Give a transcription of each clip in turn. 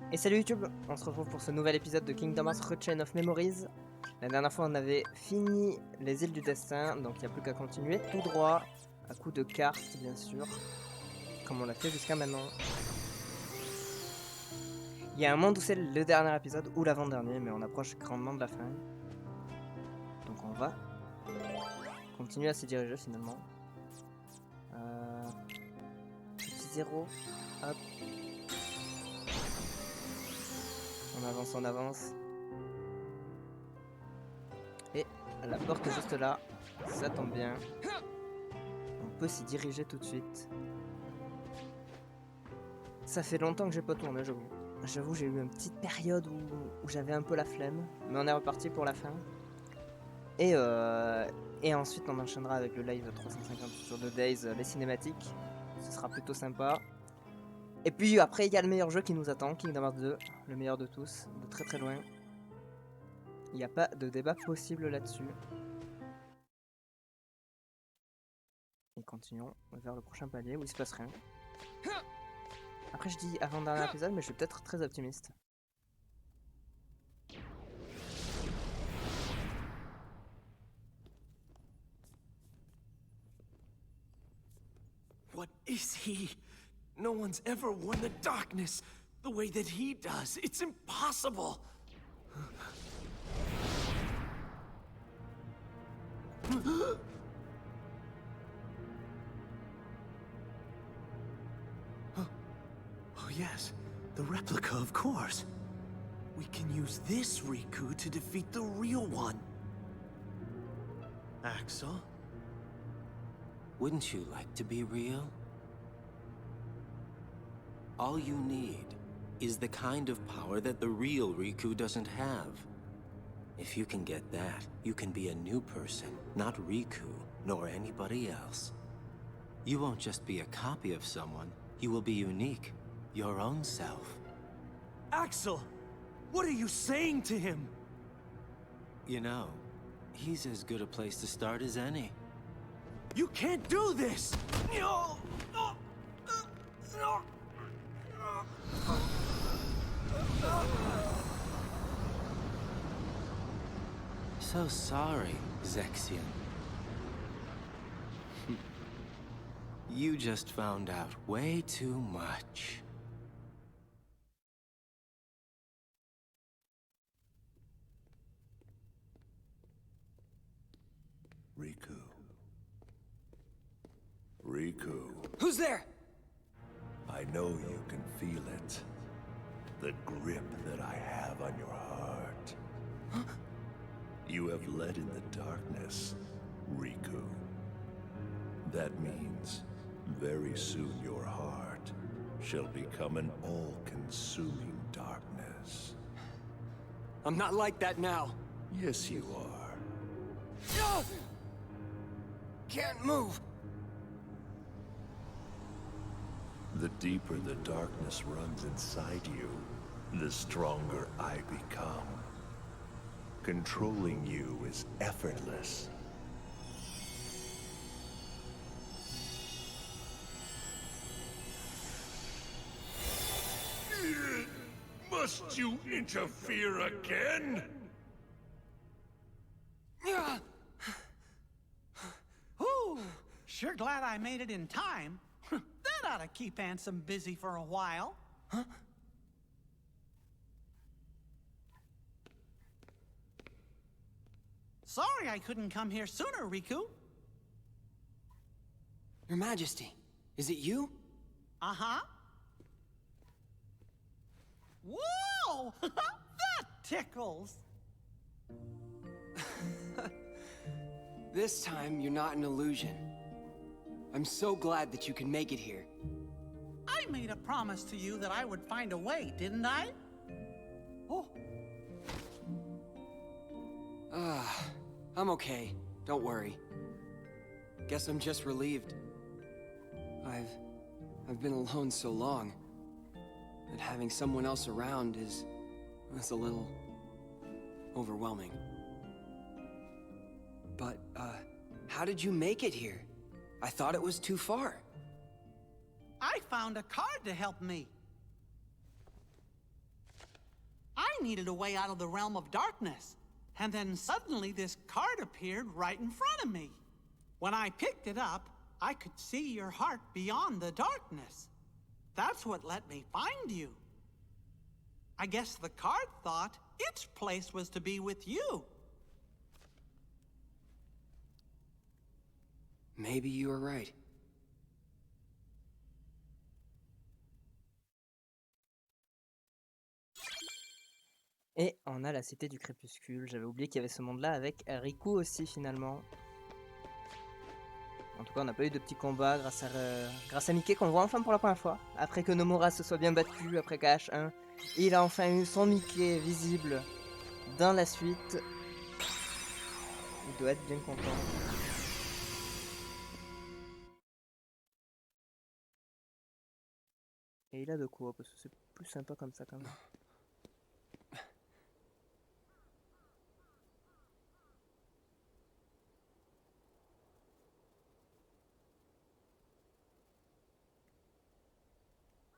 Et salut YouTube, on se retrouve pour ce nouvel épisode de Kingdom Hearts Rechain of Memories. La dernière fois on avait fini les îles du destin, donc il n'y a plus qu'à continuer tout droit, à coup de cartes bien sûr, comme on l'a fait jusqu'à maintenant. Il y a un monde où c'est le dernier épisode, ou l'avant-dernier, mais on approche grandement de la fin. Donc on va continuer à s'y diriger finalement. Petit zéro, hop. On avance. Et la porte est juste là, ça tombe bien. On peut s'y diriger tout de suite. Ça fait longtemps que j'ai pas tourné, j'avoue. J'avoue, j'ai eu une petite période où j'avais un peu la flemme, mais on est reparti pour la fin. Et ensuite, on enchaînera avec le live 350 sur The Days, les cinématiques. Ce sera plutôt sympa. Et puis après, il y a le meilleur jeu qui nous attend, Kingdom Hearts 2, le meilleur de tous, de très très loin. Il n'y a pas de débat possible là-dessus. Et continuons vers le prochain palier où il se passe rien. Après, je dis avant-dernier épisode, mais je suis peut-être très optimiste. What is he? No one's ever worn the darkness the way that he does. It's impossible. Oh yes, the replica, of course. We can use this Riku to defeat the real one. Axel? Wouldn't you like to be real? All you need is the kind of power that the real Riku doesn't have. If you can get that, you can be a new person, not Riku, nor anybody else. You won't just be a copy of someone, you will be unique, your own self. Axel! What are you saying to him? You know, he's as good a place to start as any. You can't do this! No! So sorry, Zexion. You just found out way too much. Riku. Riku. Who's there? I know you can feel it. The grip that I have on your heart. You have led in the darkness, Riku. That means very soon your heart shall become an all-consuming darkness. I'm not like that now. Yes, you are. Can't move. The deeper the darkness runs inside you, the stronger I become. Controlling you is effortless. Must you interfere again? Ooh, sure glad I made it in time. That ought to keep Ansem busy for a while. Huh? Sorry I couldn't come here sooner, Riku. Your Majesty, is it you? Uh-huh. Whoa! That tickles! This time, you're not an illusion. I'm so glad that you can make it here. I made a promise to you that I would find a way, didn't I? Oh. I'm okay. Don't worry. Guess I'm just relieved. I've been alone so long that having someone else around is a little overwhelming. But, how did you make it here? I thought it was too far. I found a card to help me. needed a way out of the realm of darkness. And then suddenly this card appeared right in front of me. When I picked it up, I could see your heart beyond the darkness. That's what let me find you. I guess the card thought its place was to be with you. Maybe you were right. Et on a la Cité du Crépuscule. J'avais oublié qu'il y avait ce monde-là avec Riku aussi finalement. En tout cas, on n'a pas eu de petits combats grâce à Mickey qu'on voit enfin pour la première fois. Après que Nomura se soit bien battu, après KH1, il a enfin eu son Mickey visible dans la suite. Il doit être bien content. Et il a de quoi, parce que c'est plus sympa comme ça quand même.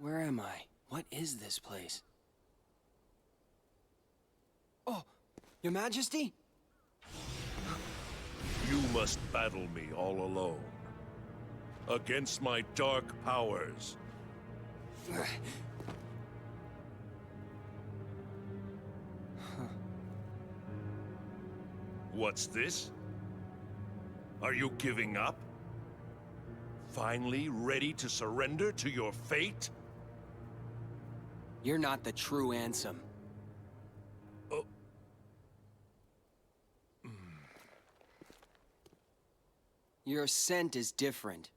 Where am I? What is this place? Oh, Your Majesty? You must battle me all alone. Against my dark powers. What's this? Are you giving up? Finally ready to surrender to your fate? You're not the true Ansem. Oh. Your scent is different.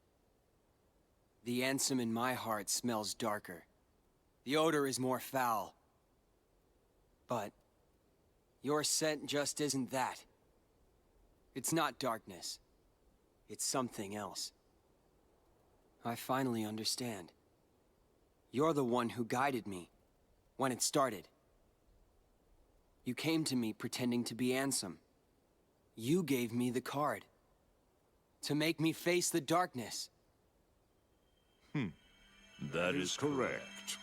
The Ansem in my heart smells darker. The odor is more foul. But your scent just isn't that. It's not darkness. It's something else. I finally understand. You're the one who guided me when it started. You came to me pretending to be Ansem. You gave me the card to make me face the darkness. That is correct.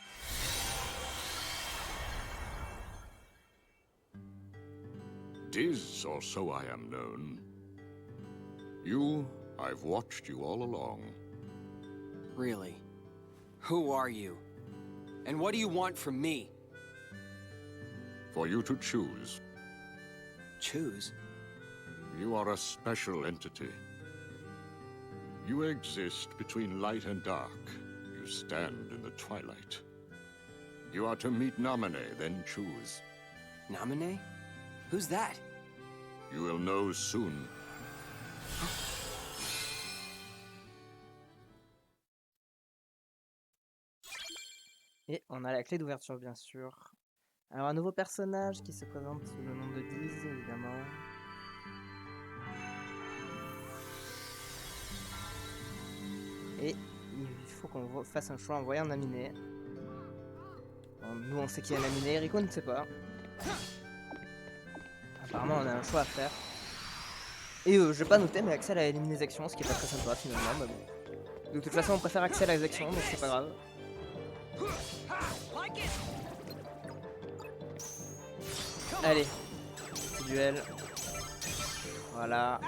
Tis, or so I am known. You, I've watched you all along. Really? Who are you? And what do you want from me? For you to choose. Choose? You are a special entity. You exist between light and dark. You stand in the twilight. You are to meet Naminé, then choose. Naminé? Who's that? You will know soon. Et on a la clé d'ouverture bien sûr. Alors un nouveau personnage qui se présente sous le nom de Diz évidemment. Et il faut qu'on fasse un choix en voyant Naminé. Bon, nous on sait qui est Naminé, Rico ne sait pas. Apparemment on a un choix à faire. Et je vais pas noter mais Axel a éliminé les actions, ce qui est pas très sympa finalement. Mais bon. De toute façon on préfère Axel à les actions donc c'est pas grave. Allez, petit duel. Voilà.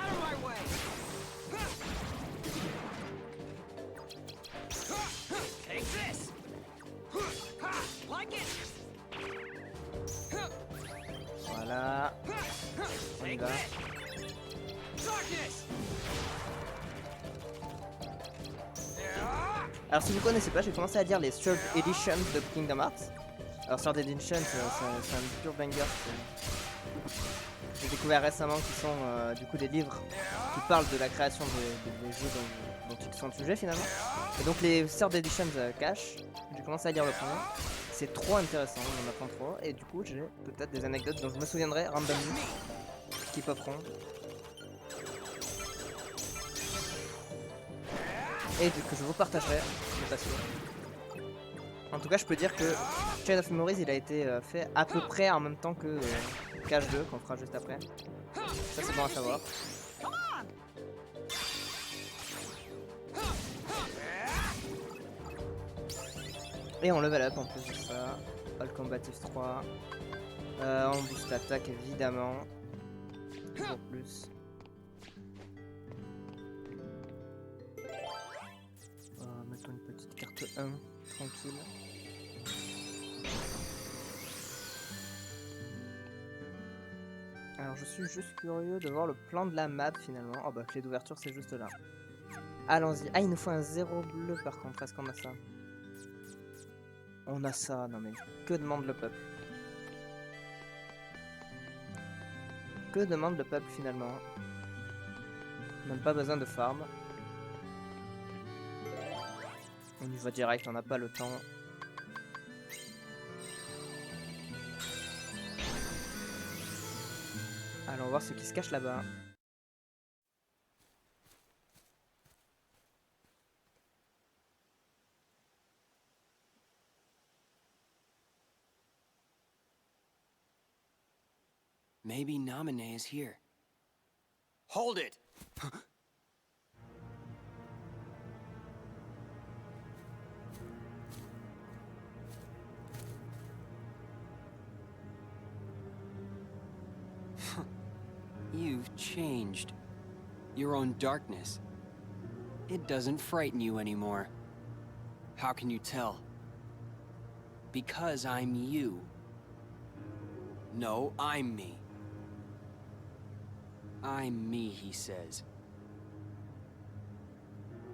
Voilà. On y va. Alors si vous connaissez pas, j'ai commencé à lire les Third Editions de Kingdom Hearts. Alors Third Edition, c'est un pur banger. J'ai découvert récemment qui sont du coup des livres qui parlent de la création des jeux dont ils sont le sujet finalement. Et donc les Third Editions cash, j'ai commencé à lire le premier. C'est trop intéressant, on en apprend trop. Et du coup j'ai peut-être des anecdotes dont je me souviendrai randomly qui popperont. Et que je vous partagerai, je suis pas sûr. En tout cas, je peux dire que Chain of Memories, il a été fait à peu près en même temps que KH2, qu'on fera juste après. Ça, c'est bon à savoir. Et on level up en plus de ça. All Combative 3. On booste l'attaque évidemment. Toujours plus. Mettons une petite carte 1, tranquille. Alors je suis juste curieux de voir le plan de la map finalement. Oh bah clé d'ouverture c'est juste là. Allons-y. Ah il nous faut un 0 bleu par contre, est-ce qu'on a ça? On a ça, non mais que demande le peuple? Que demande le peuple finalement? Même pas besoin de farm. On y va direct, on n'a pas le temps. Allons voir ce qui se cache là-bas. Maybe Naminé is here. Hold it! You've changed. Your own darkness. It doesn't frighten you anymore. How can you tell? Because I'm you. No, I'm me. I'm me, he says.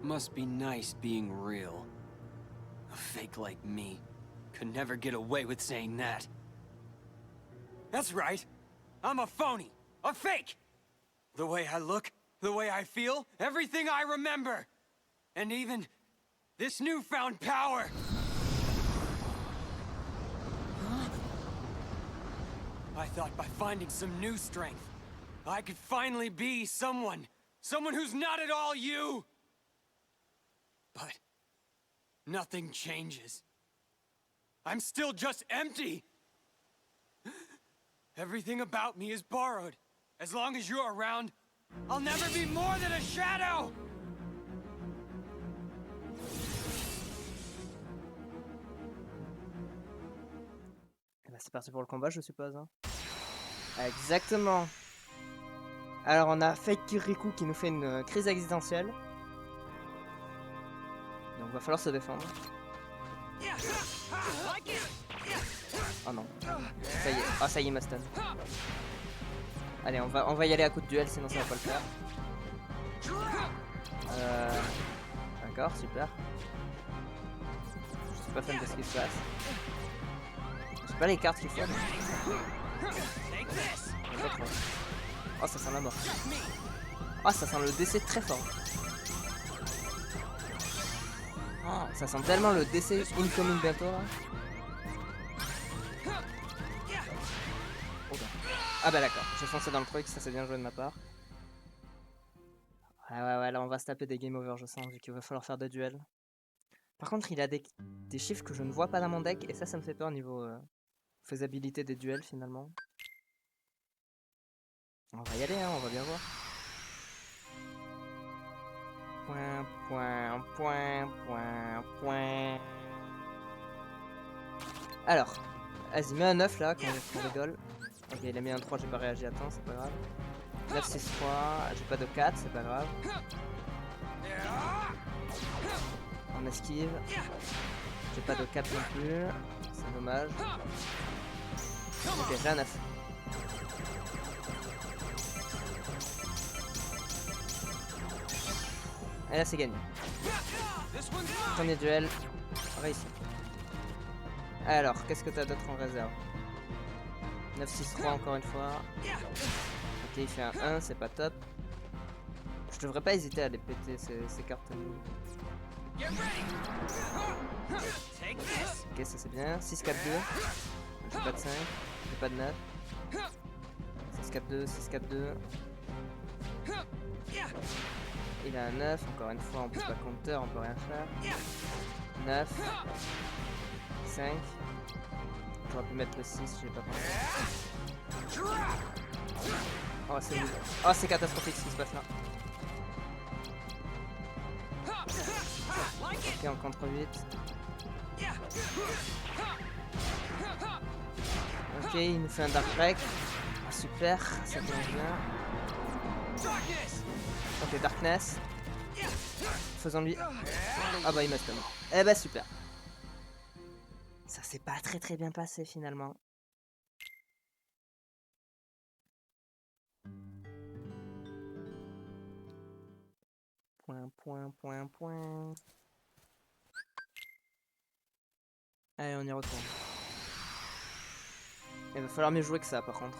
Must be nice being real. A fake like me could never get away with saying that. That's right. I'm a phony. A fake! The way I look, the way I feel, everything I remember! And even this newfound power! I thought by finding some new strength, I could finally be someone who's not at all you! But nothing changes. I'm still just empty! Everything about me is borrowed. As long as you're around, I'll never be more than a shadow! Et bah c'est parti pour le combat, je suppose. Hein. Exactement. Alors on a Fake Kirikou qui nous fait une crise existentielle. Donc va falloir se défendre. Oh non. Ça y est. Ah ça y est, ma stun. Allez, on va y aller à coup de duel, sinon ça va pas le faire. D'accord, super. Je suis pas fan de ce qui se passe. Je sais pas les cartes qu'il faut. Oh, ça sent la mort. Oh, ça sent le décès très fort. Oh, ça sent tellement le décès incoming bientôt là. Ah bah d'accord, j'ai foncé dans le truc, ça c'est bien joué de ma part. Ouais, là on va se taper des game over je sens, vu qu'il va falloir faire des duels. Par contre il a des chiffres que je ne vois pas dans mon deck, et ça me fait peur niveau faisabilité des duels finalement. On va y aller, hein, on va bien voir. Point. Alors, vas-y, mets un 9 là, qu'on rigole. Ok, il a mis un 3, j'ai pas réagi à temps, c'est pas grave. 9, 6, 3, j'ai pas de 4, c'est pas grave. On esquive. J'ai pas de 4 non plus, c'est dommage. Ok, j'ai un 9. Et là c'est gagné. Premier duel réussi. Alors, qu'est-ce que t'as d'autre en réserve? 9, 6, 3 encore une fois. Ok, il fait un 1, c'est pas top. Je devrais pas hésiter à les péter ces cartes. Ok, ça c'est bien. 6, 4, 2. J'ai pas de 5, j'ai pas de 9. 6, 4, 2, 6, 4, 2. Il a un 9, encore une fois on peut pas counter, on peut rien faire. 9, 5. J'aurais pu mettre le 6, j'ai pas pensé. Oh c'est nul. Oh c'est catastrophique ce qui se passe là. Ok, on contre 8. Je Ok, il nous fait un Dark Break. Ah, super, ça commence bien. Ok, Darkness. Faisons-lui. Ah bah il m'a stun. Eh bah super. Ça s'est pas très bien passé finalement. Point. Allez, on y retourne. Il va falloir mieux jouer que ça par contre.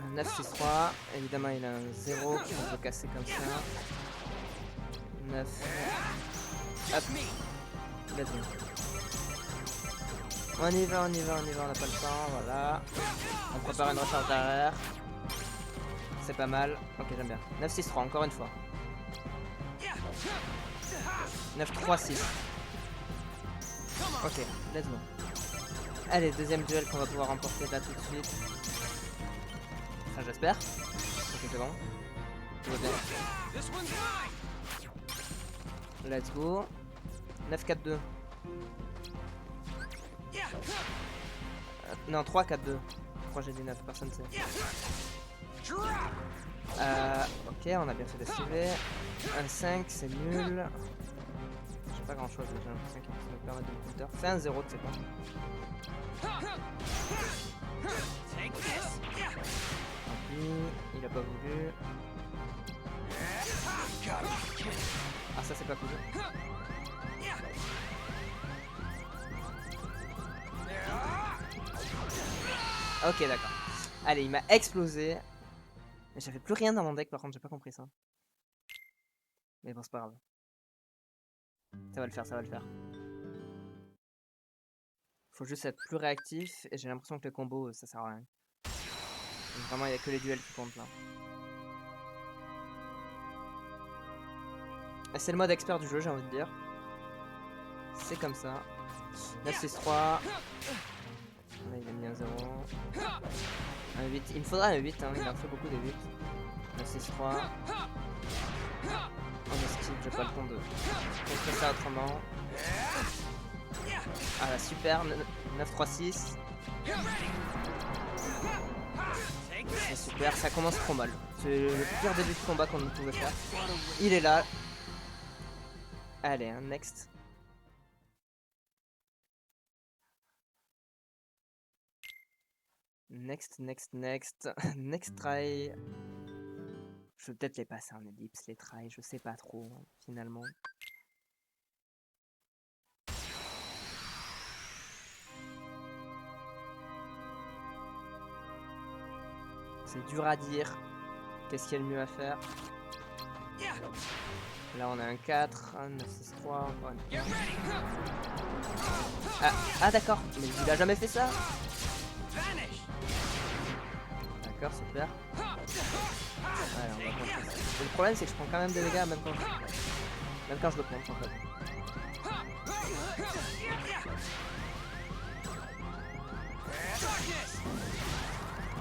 Un 9-6-3. Évidemment, il a un 0 qui peut casser comme ça. 9. Hop. Let's go. On y va, on n'a pas le temps, voilà. On prépare une recharge derrière. C'est pas mal. Ok, j'aime bien. 9-6-3, encore une fois. 9-3-6. Ok, let's go. Allez, deuxième duel qu'on va pouvoir remporter là tout de suite. Enfin, j'espère. Ok, c'est bon. Tout va bien. Let's go. 9-4-2. Non, 3-4-2. Pourquoi j'ai dit 9? Personne ne sait. Ok, on a bien fait d'esquiver. 1-5, c'est nul. J'ai pas grand chose, j'ai l'impression qu'il va me permettre de me counter. Fais un 0, tu sais quoi. Tant pis, il a pas voulu. Ah, ça c'est pas cool. Ok, d'accord. Allez, il m'a explosé. Mais j'avais plus rien dans mon deck, par contre, j'ai pas compris ça. Mais bon, c'est pas grave. Ça va le faire, ça va le faire. Faut juste être plus réactif, et j'ai l'impression que le combo, ça sert à rien. Donc vraiment, il n'y a que les duels qui comptent là. Et c'est le mode expert du jeu, j'ai envie de dire. C'est comme ça. 9-6-3. Là, il a mis un 0. Un 8. Il me faudra un 8, hein. Il en fait beaucoup de 8. 9-6-3. On esquive, j'ai pas le temps de faire ça autrement. Ah là, super. 9-3-6. C'est super, ça commence trop mal. C'est le pire début de combat qu'on pouvait faire. Il est là. Allez, hein, next. Next. Next try. Je vais peut-être les passer en ellipse, les tries, je sais pas trop, finalement. C'est dur à dire. Qu'est-ce qu'il y a le mieux à faire? Là, on a un 4, un 9, 6, 3, encore une. Ah d'accord, mais il a jamais fait ça. D'accord, super. Allez, on va prendre ça. Le problème, c'est que je prends quand même des dégâts même quand je le prends, en fait.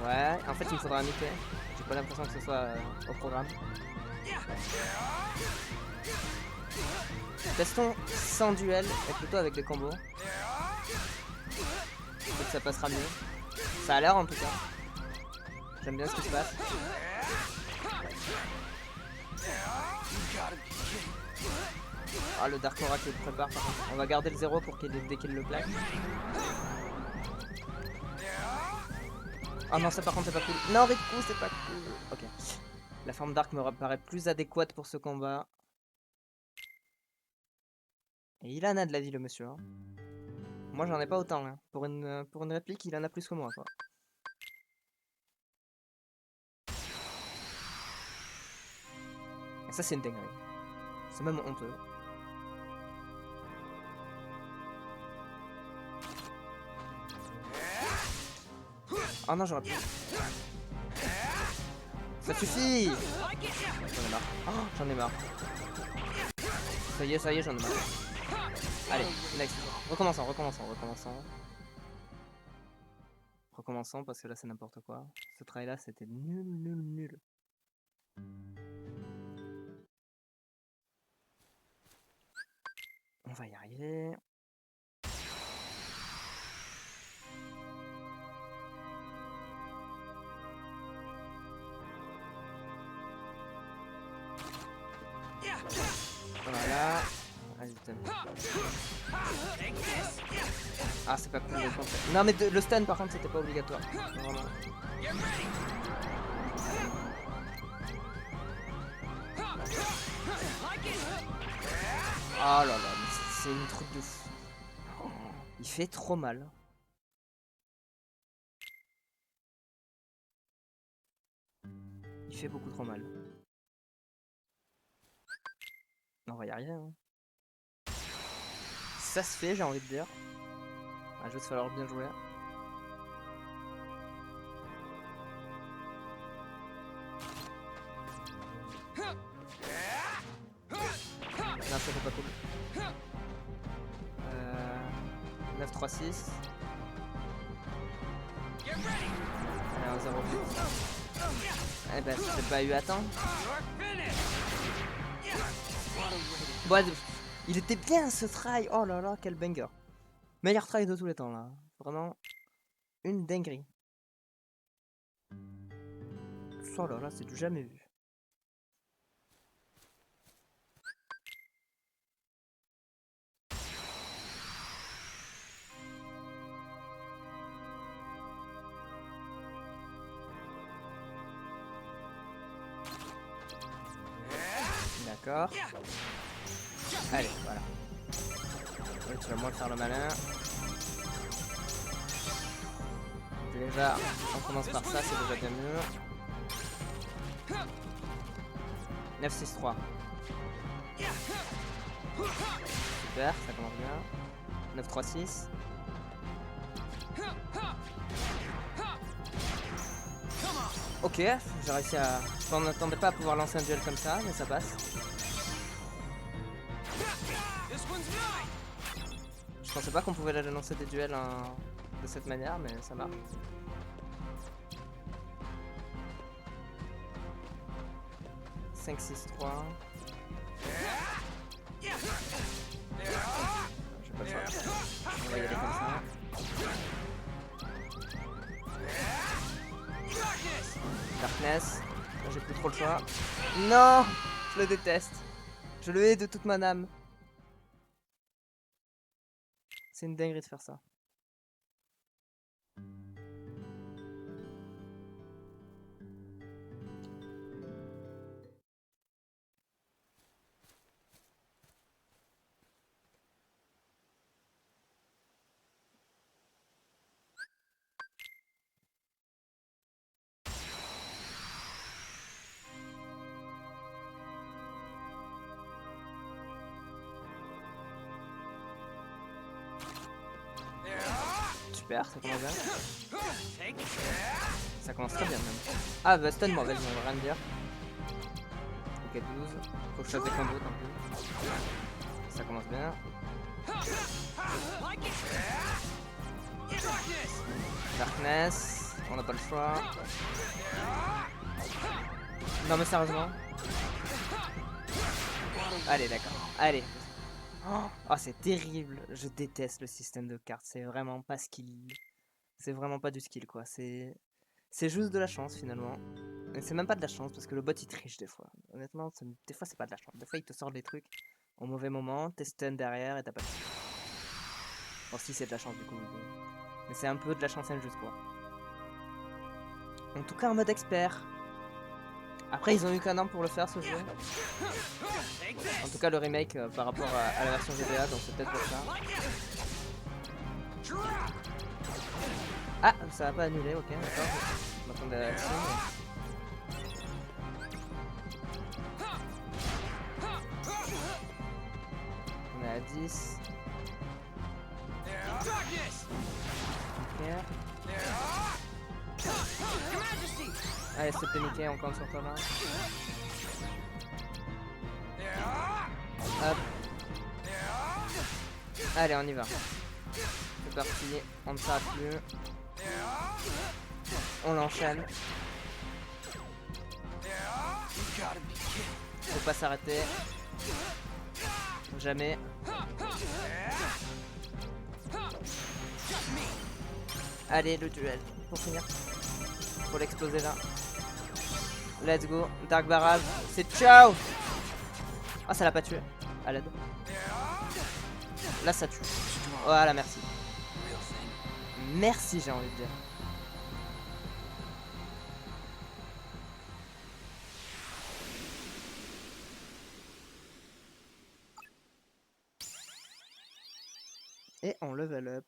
Ouais, en fait, il me faudra un IP. J'ai pas l'impression que ce soit au programme. Testons sans duel et plutôt avec des combos. Peut-être que ça passera mieux. Ça a l'air en tout cas. J'aime bien ce qui se passe. Ah, le Dark Aura qui le prépare par contre. On va garder le 0 pour dès qu'il le plaque. Oh non, ça par contre c'est pas cool. Non, Riku, c'est pas cool. Ok. La forme Dark me paraît plus adéquate pour ce combat. Et il en a de la vie, le monsieur. Hein. Moi, j'en ai pas autant. Hein. Pour une réplique, il en a plus que moi. Quoi. Et ça, c'est une dinguerie. C'est même honteux. Oh non, j'aurais pu. Ça suffit! J'en ai marre. Oh, j'en ai marre. Ça y est, j'en ai marre. Allez, next. Recommençons. Recommençons parce que là c'est n'importe quoi. Ce try là c'était nul. On va y arriver. Voilà. Résultat. Ah, c'est pas cool le contre. Non, mais le stun par contre, c'était pas obligatoire. Vraiment. Oh là là, mais c'est une truc de fou. Oh, il fait trop mal. Il fait beaucoup trop mal. On va y arriver. Hein. Ça se fait, j'ai envie de dire. Ah, je vais falloir bien jouer. Non, ça fait pas cool. 9-3-6. Alors 0. Eh ben, j'ai pas eu à temps. Bon, il était bien ce try. Oh là là, quel banger. Meilleur try de tous les temps là. Vraiment une dinguerie. Oh là là, c'est du jamais vu. D'accord. Allez, voilà. Oui, tu vas moins faire le malin. Déjà, on commence par ça, c'est déjà bien mieux. 9-6-3. Super, ça commence bien. 9-3-6. Ok, j'ai réussi à... On n'attendait pas à pouvoir lancer un duel comme ça, mais ça passe. Je pensais pas qu'on pouvait lancer des duels de cette manière, mais ça marche. « 5-6-3 ». J'ai pas le choix. On va y aller comme ça. Darkness. J'ai plus trop le choix. Non, je le déteste. Je le hais de toute mon âme. C'est une dinguerie de faire ça. Super, ça commence bien. Ça commence très bien même. Ah bah stun moi, vas-y, on va rien dire. Ok, 12. Faut que je fasse des combos tant pis. Ça commence bien. Darkness, on n'a pas le choix. Non mais sérieusement. Allez, d'accord. Allez. Oh, c'est terrible. Je déteste le système de cartes. C'est vraiment pas skill. C'est vraiment pas du skill quoi. C'est juste de la chance finalement. Et c'est même pas de la chance parce que le bot il triche des fois. Honnêtement, des fois c'est pas de la chance. Des fois il te sort des trucs au mauvais moment, t'es stun derrière et t'as pas de chance. Bon, si c'est de la chance du coup. Mais c'est un peu de la chance injuste quoi. En tout cas en mode expert. Après ils ont eu qu'un an pour le faire ce jeu. En tout cas le remake par rapport à la version GBA, donc c'est peut-être pour ça. Ah, ça va pas annuler, ok, d'accord. Je m'attendais à ça. On est à 10. Ok. Allez, c'est paniqué, on compte sur toi là. Hop. Allez, on y va. C'est parti, on ne s'arrête plus. On l'enchaîne. Faut pas s'arrêter. Jamais. Allez, le duel, pour finir. Faut l'exploser là. Let's go. Dark Barrage, c'est ciao. Ah, ça l'a pas tué. À l'aide. Là, ça tue. Voilà, merci. Merci, j'ai envie de dire. Et on level up.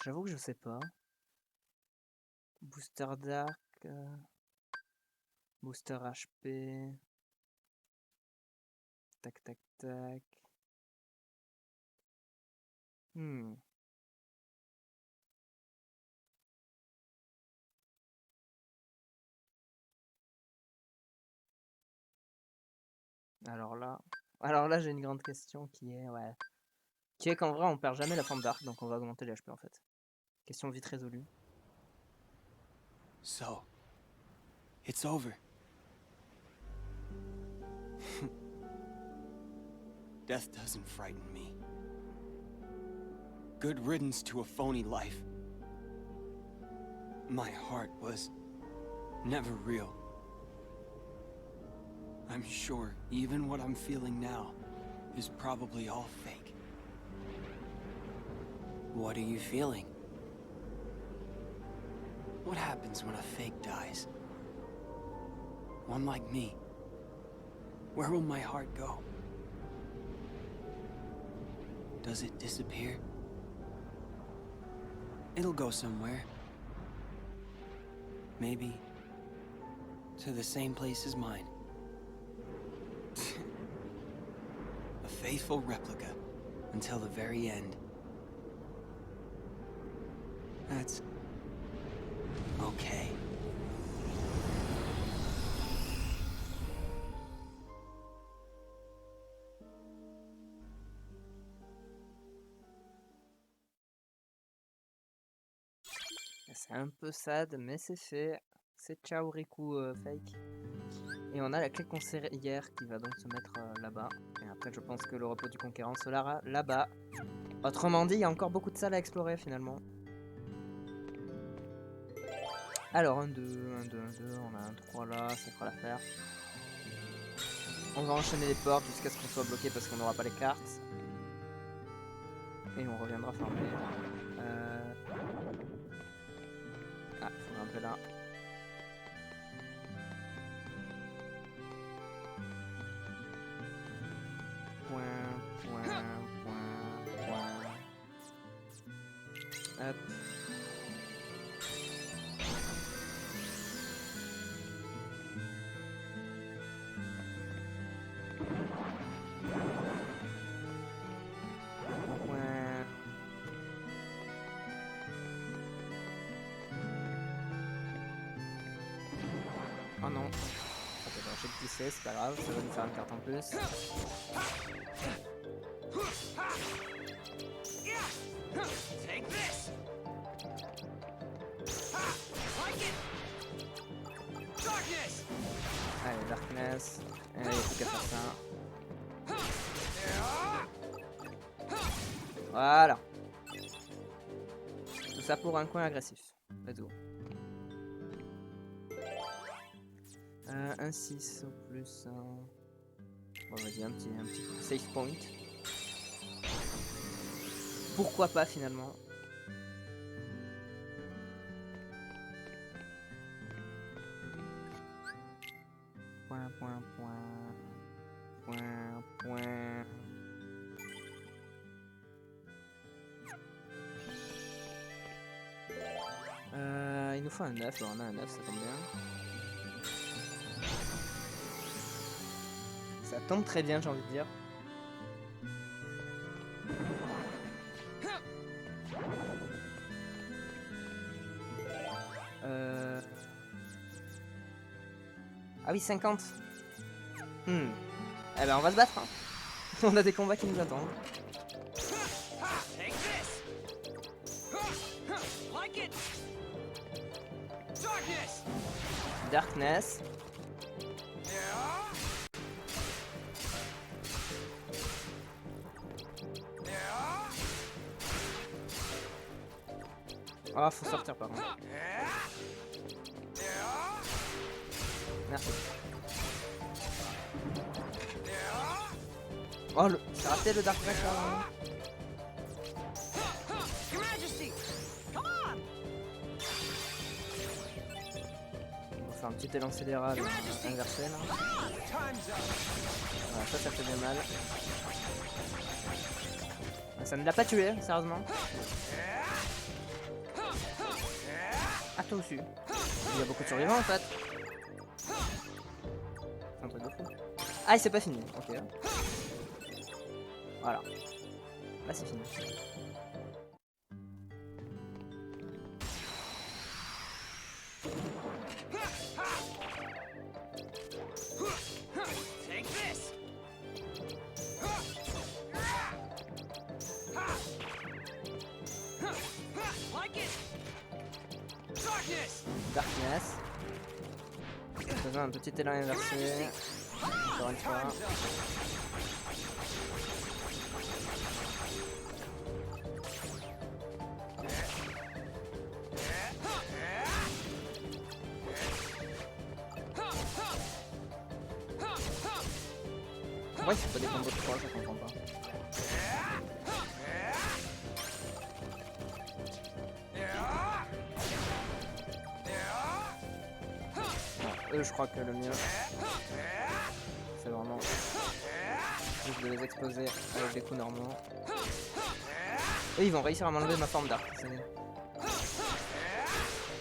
J'avoue que je sais pas. Booster Dark. Booster HP. Tac tac tac. Alors là, j'ai une grande question qui est qu'en vrai, on perd jamais la forme d'arc, donc on va augmenter les HP en fait. Question vite résolue. So, it's over. Death doesn't frighten me. Good riddance to a phony life. My heart was never real. I'm sure even what I'm feeling now is probably all fake. What are you feeling? What happens when a fake dies? One like me. Where will my heart go? Does it disappear? It'll go somewhere. Maybe to the same place as mine. A faithful replica until the very end. That's okay. C'est un peu sad, mais c'est fait. C'est ciao Riku fake. Et on a la clé concert hier qui va donc se mettre là-bas. Et après, je pense que le repos du conquérant sera là-bas. Autrement dit, il y a encore beaucoup de salles à explorer finalement. Alors, 1, 2, 1, 2, 1, 2. On a un 3 là, ça fera l'affaire. On va enchaîner les portes jusqu'à ce qu'on soit bloqué parce qu'on n'aura pas les cartes. Et on reviendra farmer. Ah, faut grimper là. Point. Hop. Oh non. Ok, bon, j'ai glissé, c'est pas grave, ça va nous faire une carte en plus. Allez, Darkness. Il n'y a plus qu'à faire ça. Voilà. Tout ça pour un coin agressif. Let's go. 1-6 au plus. Bon, vas-y, un petit save point. Pourquoi pas finalement? Point. Il nous faut un 9, on a un 9, ça tombe bien. Ça tombe très bien, j'ai envie de dire. Ah oui, 50. Eh ben on va se battre. Hein. On a des combats qui nous attendent. Darkness. Ah, faut sortir par contre. Merci. Oh, c'est raté le Dark Knight là. Your Majesty, come on! On va faire un petit élan scéléral inversé là. Voilà, ça fait bien mal. Ah, ça ne l'a pas tué, sérieusement. Ah, toi aussi. Il y a beaucoup de survivants en fait. C'est un truc de fou. Ah, et c'est pas fini. Ok. Voilà. Là, c'est fini. Take this! Like it! Darkness! Darkness. Faisons un petit élan inversé. Encore une fois. Pourquoi il fait pas des combos de 3, je comprends pas. Non, eux je crois que le mieux c'est vraiment juste de les exploser avec des coups normaux. Eux ils vont réussir à m'enlever ma forme d'arc.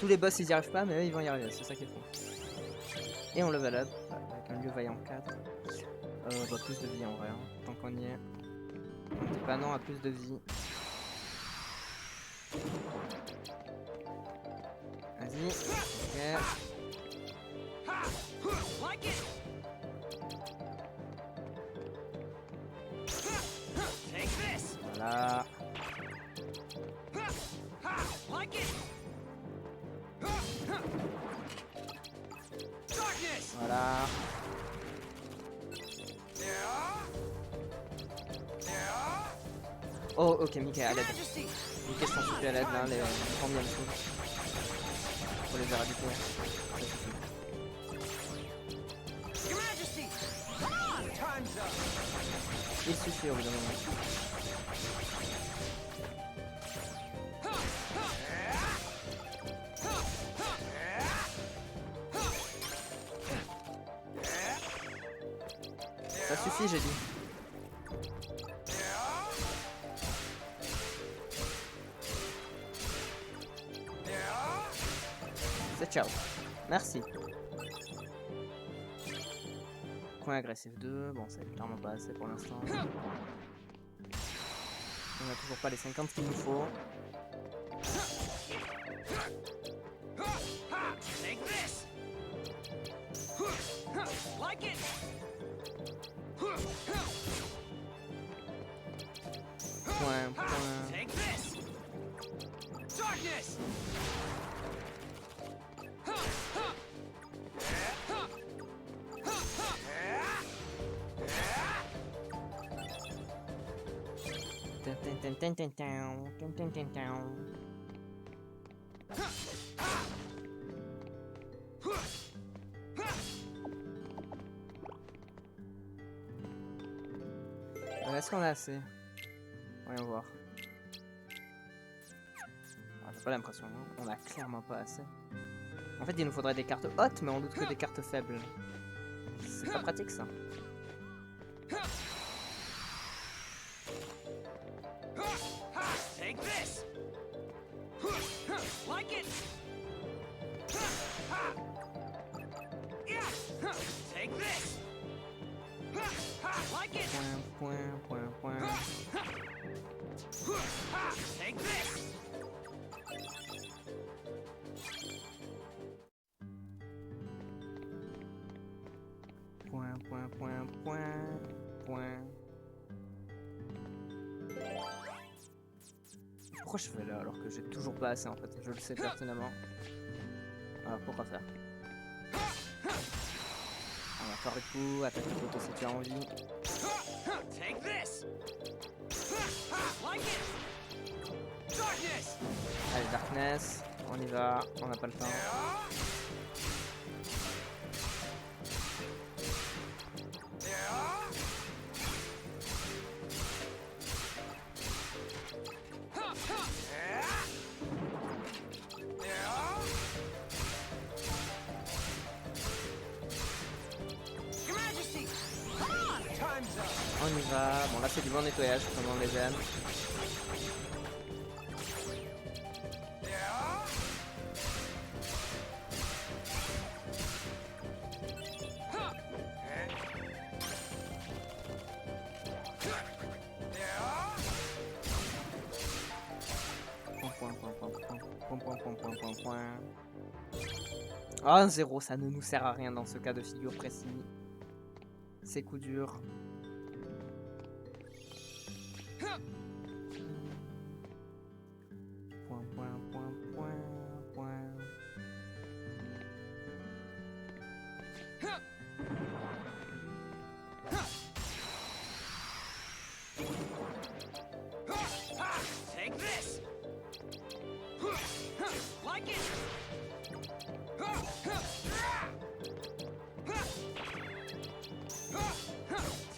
Tous les boss ils y arrivent pas mais eux ils vont y arriver, c'est ça qui est fou. Et on level up avec un lieu vaillant 4. Bah, plus de vie en vrai, hein. Tant qu'on y est. On dit pas non à plus de vie. Vas-y, ok. Like it! Take this! Voilà. Like it! Darkness! Voilà. Oh, ok, Mickey à l'aide. Majesty! Mickey sont super à l'aide là, les combien de choses. Faut les éradiquer. Your Majesty! Come on! Time's up! Il suffit au bout d'un moment. Ça suffit, j'ai dit. C'est ciao. Merci. Coin agressif 2. Bon, c'est clairement pas assez pour l'instant. On a toujours pas les 50 qu'il nous faut. Take this! Like it! Point. Take this! Darkness! Est-ce qu'on a assez? Voyons voir. J'ai pas l'impression, hein. On a clairement pas assez. En fait, il nous faudrait des cartes hautes, mais on doute que des cartes faibles. C'est pas pratique ça. Take this! Like it! Yeah! Take this! Like it! Point. Take this! Point. Pourquoi je fais là alors que j'ai toujours pas assez en fait? Je le sais pertinemment. Alors pourquoi faire? On va faire le coup, attaque le poteau si tu as envie. Take this! Like it! Allez, Darkness, on y va, on n'a pas le temps. On y va. Bon, là, c'est du bon nettoyage, comme on les aime. Ah, un 0, ça ne nous sert à rien dans ce cas de figure précis. C'est coup dur. Take this. Like it.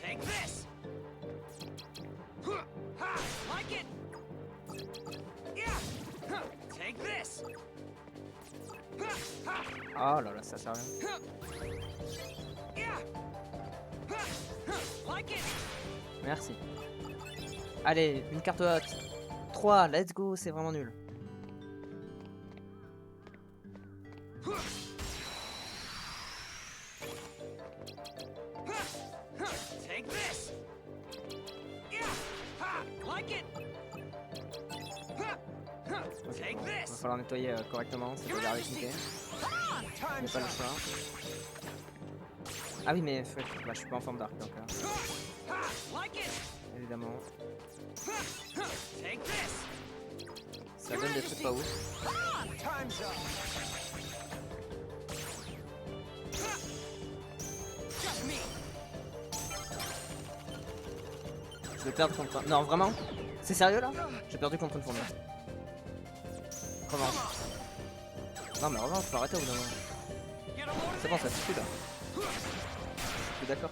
Take this. Like it. Take this. Oh là là, ça sert à rien. Like it. Merci. Allez, une carte haute. 3, let's go, c'est vraiment nul. Take this. Like it. Take Va this. falloir nettoyer correctement, c'est pas avec Mickey. J'ai pas le choix. Ah oui, mais bah, je suis pas en forme d'arc donc. Like it. Évidemment. Take this. Ça donne des trucs pas ouf. Time's up. Just me. Je vais perdre contre un... Non, vraiment? C'est sérieux là? J'ai perdu contre une fourmi. Comment? Non mais vraiment, faut arrêter au bout d'un moment. C'est bon, ça suffit là. Je suis d'accord.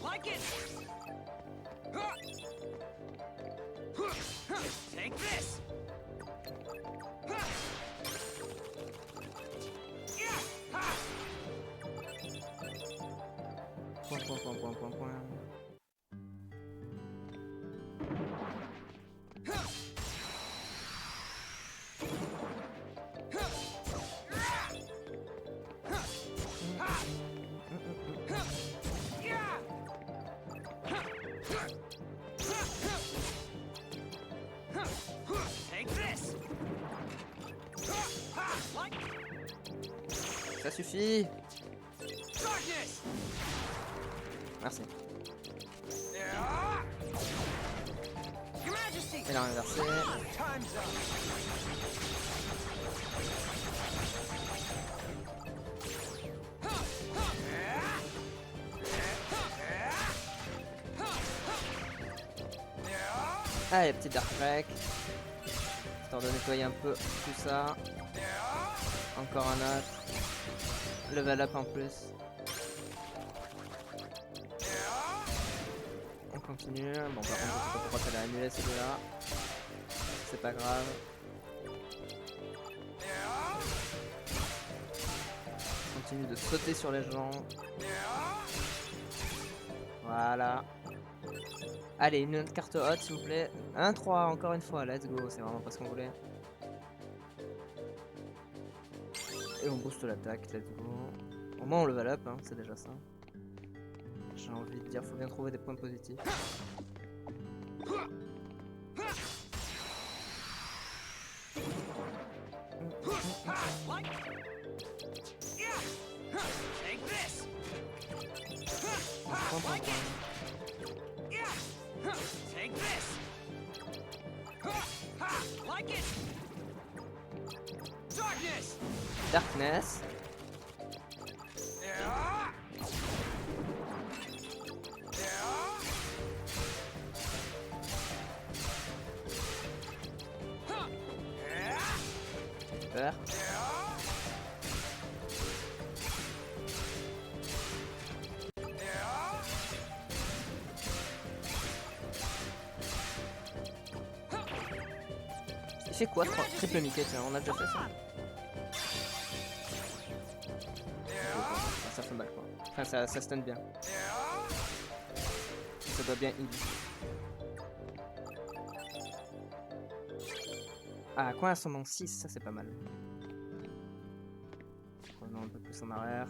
Like it. Take this. Point. Take this. Like Ça suffit. darkness. Merci. Your Majesty. Elle a inversé. Time's up. Allez, petit Dark Wreck. Histoire de nettoyer un peu tout ça. Encore un autre. Level up en plus. On continue. Bon, par contre, je sais pas pourquoi ça l'a annulé celui-là. C'est pas grave. On continue de sauter sur les gens. Voilà. Allez, une autre carte haute s'il vous plaît. 1-3, encore une fois, let's go, c'est vraiment pas ce qu'on voulait. Et on booste l'attaque, let's go. Au moins on level up, hein, c'est déjà ça. J'ai envie de dire, faut bien trouver des points positifs. Take this. Point. Take this. Like it. Darkness. Darkness. Super. Il fait quoi, triple Mickey? Tiens, on a déjà fait ça. Ça fait mal quoi. Enfin, ça stun bien. Ça doit bien heal. Ah, coin ascendant 6, ça c'est pas mal. Revenons un peu plus en arrière.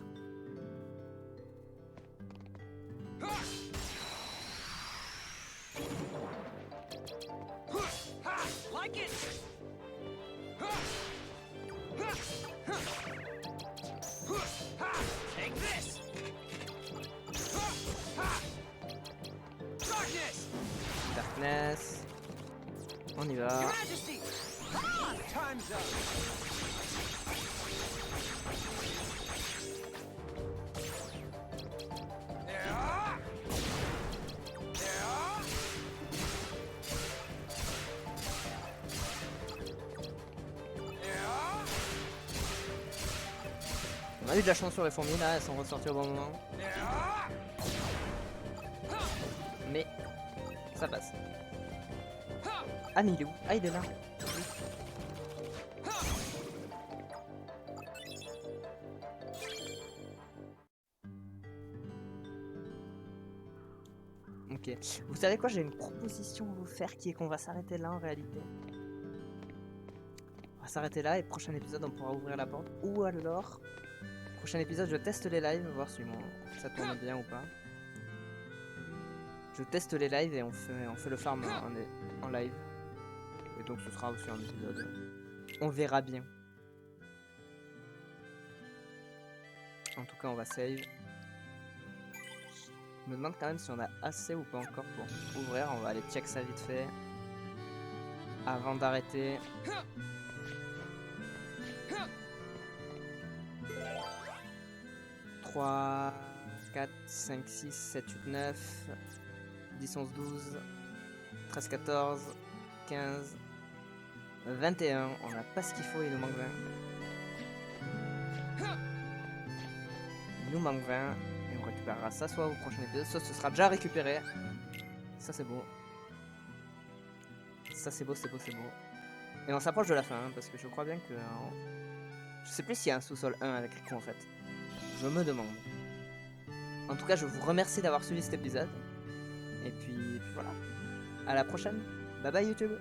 Darkness. On y va. On a eu de la chance sur les fourmis là, elles sont ressorties au bon moment. Mais ça passe. Ah mais il est où? Ah il est là. Ok. Vous savez quoi? J'ai une proposition à vous faire qui est qu'on va s'arrêter là en réalité. On va s'arrêter là et prochain épisode on pourra ouvrir la porte. Ou alors, prochain épisode je teste les lives, voir si ça tourne bien ou pas. Je teste les lives et on fait le farm en live. Et donc ce sera aussi un épisode. On verra bien. En tout cas on va save. Je me demande quand même si on a assez ou pas encore pour ouvrir. On va aller check ça vite fait. Avant d'arrêter. « 3, 4, 5, 6, 7, 8, 9, 10, 11, 12, 13, 14, 15, 21. On n'a pas ce qu'il faut, il nous manque 20. Il nous manque 20. Et on récupérera ça soit au prochain épisode, soit ce sera déjà récupéré. Ça c'est beau. Ça c'est beau, c'est beau, c'est beau. Et on s'approche de la fin, hein, parce que je crois bien que... Je sais plus s'il y a un sous-sol 1 avec Riku en fait. Je me demande. En tout cas, je vous remercie d'avoir suivi cet épisode. Et puis voilà. À la prochaine. Bye bye YouTube.